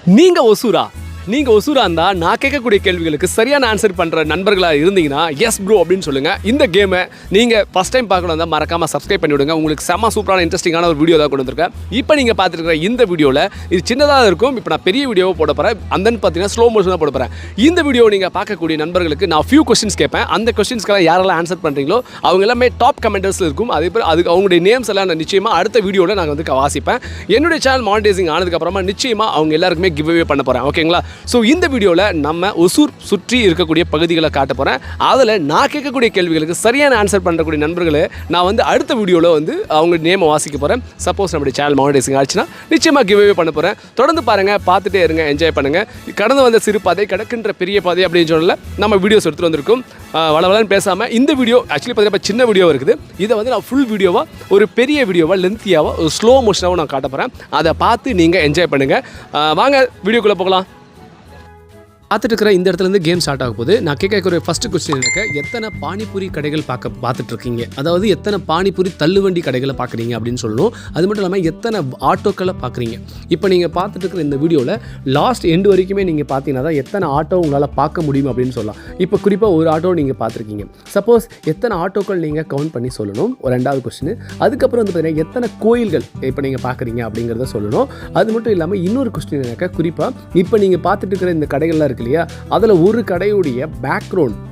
நீங்க ஒசூரா இருந்தா நான் கேட்கக்கூடிய கேள்விகளுக்கு சரியான ஆன்சர் பண்ற நண்பர்களா இருந்தீங்கன்னா எஸ் ப்ரோ அப்படின்னு சொல்லுங்க. இந்த கேமை நீங்க ஃபர்ஸ்ட் டைம் பார்க்கணும் தான் மறக்காம சப்ஸ்கிரைப் பண்ணி விடுங்க. உங்களுக்கு செம்ம சூப்பரான இன்ட்ரெஸ்டிங்கான ஒரு வீடியோ தான் கொண்டு வந்திருக்கேன். இப்போ நீங்க பார்த்துருக்கிற இந்த வீடியோவில் இது சின்னதாக இருக்கும். இப்போ நான் பெரிய வீடியோவை போட போறேன். அந்த பார்த்தீங்கன்னா ஸ்லோ மோஷனாக போட போறேன். இந்த வீடியோ நீங்க பார்க்கக்கூடிய நண்பர்களுக்கு நான் ஃபியூ கொஸ்டின்ஸ் கேட்பேன். அந்த கொஸ்டின்ஸ்க்கெல்லாம் யாரெல்லாம் ஆன்சர் பண்றீங்களோ அவங்க எல்லாமே டாப் கமெண்டர்ஸ் இருக்கும். அதே போல் அதுக்கு அவங்களுடைய நேம்ஸ் எல்லாம் நான் நிச்சயமா அடுத்த வீடியோவில் நாங்கள் வந்து வாசிப்பேன். என்னுடைய சேனல் மானிட்டைசிங் ஆனதுக்கு அப்புறமா நிச்சயமா அவங்க எல்லாருக்குமே கிவ் அவே பண்ண போறேன். ஓகேங்களா? ஸோ இந்த வீடியோவில் நம்ம ஒசூர் சுற்றி இருக்கக்கூடிய பகுதிகளை காட்ட போகிறேன். அதில் நான் கேட்கக்கூடிய கேள்விகளுக்கு சரியான ஆன்சர் பண்ணக்கூடிய நண்பர்களை நான் வந்து அடுத்த வீடியோவில் வந்து அவங்க நேமை வாசிக்க போகிறேன். சப்போஸ் நம்முடைய சேனல் மானிட்டைசிங் ஆச்சுன்னா நிச்சயமாக கிவ் அவே பண்ண போகிறேன். தொடர்ந்து பாருங்கள், பார்த்துட்டே இருங்க, என்ஜாய் பண்ணுங்கள். கடந்து வந்த சிறு பாதை கடக்கின்ற பெரிய பாதை அப்படின்னு சொல்லல நம்ம வீடியோஸ் எடுத்துகிட்டு வந்திருக்கோம். வளவலன்னு பேசாமல் இந்த வீடியோ ஆக்சுவலி பார்த்தீங்கன்னா சின்ன வீடியோ இருக்குது. இதை வந்து நான் ஃபுல் வீடியோவாக ஒரு பெரிய வீடியோவாக லென்த்தியாவாக ஒரு ஸ்லோ மோஷனாகவும் நான் காட்ட போகிறேன். அதை பார்த்து நீங்கள் என்ஜாய் பண்ணுங்கள். வாங்க வீடியோக்குள்ளே போகலாம். பார்த்துட்டு இருக்கிற இந்த இடத்துலேருந்து கேம் ஸ்டார்ட் ஆக போகுது. நான் கேட்கக்கூடிய ஃபஸ்ட்டு கொஸ்டின் எனக்கு எத்தனை பானிபூரி கடைகள் பார்த்துட்டு இருக்கீங்க, அதாவது எத்தனை பானிபூரி தள்ளுவண்டி கடைகளை பார்க்குறீங்க அப்படின்னு சொல்லணும். அது மட்டும் இல்லாமல் எத்தனை ஆட்டோக்களை பார்க்குறீங்க. இப்போ நீங்கள் பார்த்துட்டு இருக்கிற இந்த வீடியோவில் லாஸ்ட் எண்டு வரைக்குமே நீங்கள் பார்த்தீங்கன்னா தான் எத்தனை ஆட்டோ உங்களால் பார்க்க முடியும் அப்படின்னு சொல்லலாம். இப்போ குறிப்பாக ஒரு ஆட்டோ நீங்கள் பார்த்துருக்கீங்க. சப்போஸ் எத்தனை ஆட்டோக்கள் நீங்கள் கவுண்ட் பண்ணி சொல்லணும். ஒரு ரெண்டாவது கொஸ்டின். அதுக்கப்புறம் வந்து பார்த்தீங்கன்னா எத்தனை கோயில்கள் இப்போ நீங்கள் பார்க்குறீங்க அப்படிங்கிறத சொல்லணும். அது மட்டும் இல்லாமல் இன்னொரு கொஸ்டின் எனக்கு குறிப்பாக இப்போ நீங்கள் பார்த்துட்டு இருக்கிற இந்த கடைகள்லாம் இருக்கு இல்லையா, அதில் ஒரு கடையுடைய பேக்ரவுண்ட்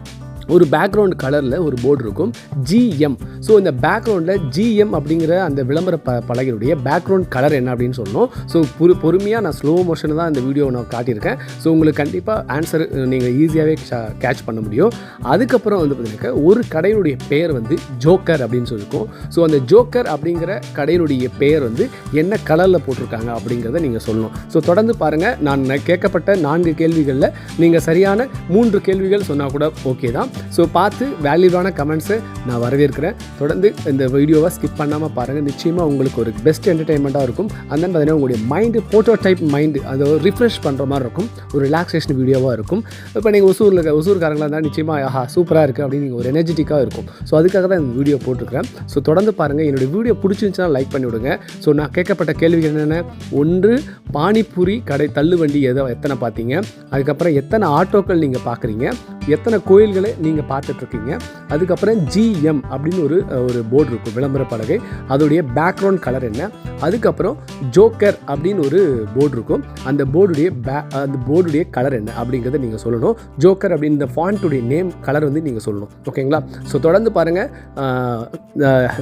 கலரில் ஒரு போர்டு இருக்கும், GM. ஸோ இந்த பேக்ரவுண்டில் GM அப்படிங்கிற அந்த விளம்பர பலகையுடைய பேக்ரவுண்ட் கலர் என்ன அப்படின்னு சொல்லணும். ஸோ பொறுமையாக நான் ஸ்லோ மோஷன் தான் இந்த வீடியோவை நான் காட்டியிருக்கேன். ஸோ உங்களுக்கு கண்டிப்பாக ஆன்சர் நீங்கள் ஈஸியாகவே கேட்ச் பண்ண முடியும். அதுக்கப்புறம் வந்து பார்த்தீங்கன்னா ஒரு கடையினுடைய பெயர் வந்து ஜோக்கர் அப்படின்னு சொல்லியிருக்கோம். ஸோ அந்த ஜோக்கர் அப்படிங்கிற கடையினுடைய பெயர் வந்து என்ன கலரில் போட்டிருக்காங்க அப்படிங்கிறத நீங்கள் சொல்லணும். ஸோ தொடர்ந்து பாருங்கள். நான் கேட்கப்பட்ட 4 கேள்விகளில் நீங்கள் சரியான 3 கேள்விகள் சொன்னால் கூட ஓகே தான். ஸோ பார்த்து வேல்யூவான கமெண்ட்ஸை நான் வரவேற்கிறேன். தொடர்ந்து இந்த வீடியோவை ஸ்கிப் பண்ணாமல் பாருங்கள். நிச்சயமாக உங்களுக்கு ஒரு பெஸ்ட் என்டர்டெயின்மெண்ட்டாக இருக்கும். அந்த பார்த்தீங்கன்னா உங்களுடைய மைண்டு டைப் மைண்டு அதை ரிஃப்ரெஷ் பண்ணுற மாதிரி இருக்கும். ஒரு ரிலாக்ஸேஷன் வீடியோவாக இருக்கும். இப்போ நீங்கள் ஒசூர்காரங்களாக இருந்தால் நிச்சயமாக சூப்பராக இருக்குது அப்படின்னு நீங்கள் ஒரு எனர்ஜெட்டிக்காக இருக்கும். ஸோ அதுக்காக தான் இந்த வீடியோ போட்டிருக்கிறேன். ஸோ தொடர்ந்து பாருங்கள். என்னுடைய வீடியோ பிடிச்சிருந்துச்சுன்னா லைக் பண்ணி விடுங்க. ஸோ நான் கேட்கப்பட்ட கேள்விகள் என்னென்ன, 1 பானிபூரி கடை தள்ளுவண்டி எத்தனை பார்த்தீங்க, அதுக்கப்புறம் எத்தனை ஆட்டோக்கள் நீங்கள் பார்க்குறீங்க, எத்தனை கோயில்களை நீங்கள் பார்த்துட்ருக்கீங்க, அதுக்கப்புறம் GM அப்படின்னு ஒரு போர்டு இருக்கும், விளம்பர பலகை, அதோடைய பேக்ரவுண்ட் கலர் என்ன, அதுக்கப்புறம் ஜோக்கர் அப்படின்னு ஒரு போர்டு இருக்கும், அந்த போர்டுடைய கலர் என்ன அப்படிங்கிறத நீங்கள் சொல்லணும். ஜோக்கர் அப்படின்னு இந்த ஃபாண்ட்டுடைய நேம் கலர் வந்து நீங்கள் சொல்லணும். ஓகேங்களா? ஸோ தொடர்ந்து பாருங்கள்,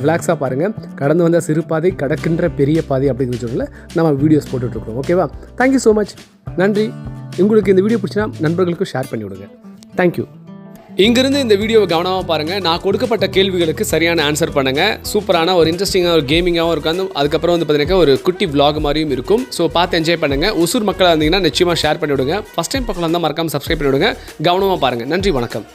ரிலாக்ஸாக பாருங்கள். கடந்து வந்த சிறு பாதை கடக்கின்ற பெரிய பாதை அப்படிங்கிற சொல்ல நம்ம வீடியோஸ் போட்டுட்ருக்கோம். ஓகேவா? Thank you so much. நன்றி. உங்களுக்கு இந்த வீடியோ பிடிச்சினா நண்பர்களுக்கும் ஷேர் பண்ணி விடுங்க. தேங்க்யூ. இங்கிருந்து இந்த வீடியோவை கவனமாக பாருங்கள். நான் கொடுக்கப்பட்ட கேள்விகளுக்கு சரியான ஆன்சர் பண்ணுங்கள். சூப்பரான ஒரு இன்ட்ரெஸ்டிங்காக ஒரு கேமிங்காகவும் இருக்கும். அதுக்கப்புறம் வந்து பார்த்தீங்கன்னா ஒரு குட்டி vlog மாதிரியும் இருக்கும். ஸோ பார்த்து என்ஜாய் பண்ணுங்கள். ஒசூர் மக்களாக இருந்தீங்கன்னா நிச்சயமாக ஷேர் பண்ணி விடுங்க. ஃபஸ்ட் டைம் பக்கம் இருந்தால் மறக்காமல் சப்ஸ்கிரைப் பண்ணி விடுங்க. கவனமாக பாருங்கள். நன்றி, வணக்கம்.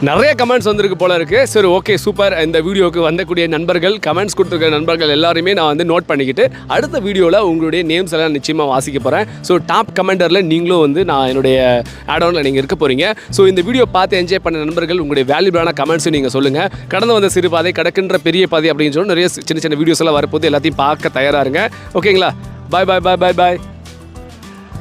நிறைய கமெண்ட்ஸ் வந்திருக்கு போல இருக்கு. சரி ஓகே சூப்பர். இந்த வீடியோவுக்கு வந்தக்கூடிய நண்பர்கள், கமெண்ட்ஸ் கொடுத்துருக்க நண்பர்கள் எல்லாருமே நான் வந்து நோட் பண்ணிக்கிட்டு அடுத்த வீடியோவில் உங்களுடைய நேம்ஸ் எல்லாம் நிச்சயமாக வாசிக்க போகிறேன். ஸோ டாப் கமெண்டரில் நீங்களும் வந்து நான் என்னுடைய ஆடோனில் நீங்கள் இருக்க போகிறீங்க. ஸோ இந்த வீடியோ பார்த்து என்ஜாய் பண்ண நண்பர்கள் உங்களுடைய வேல்யூபிளான கமெண்ட்ஸும் நீங்கள் சொல்லுங்கள். கடந்து வந்த சிறு பாதை, கடக்கின்ற பெரிய பாதை அப்படின்னு சொல்லி நிறைய சின்ன சின்ன வீடியோஸ் எல்லாம் வரப்போது எல்லாத்தையும் பார்க்க தயாராக இருங்க. ஓகேங்களா? பாய் பாய் பாய் பாய் பாய்.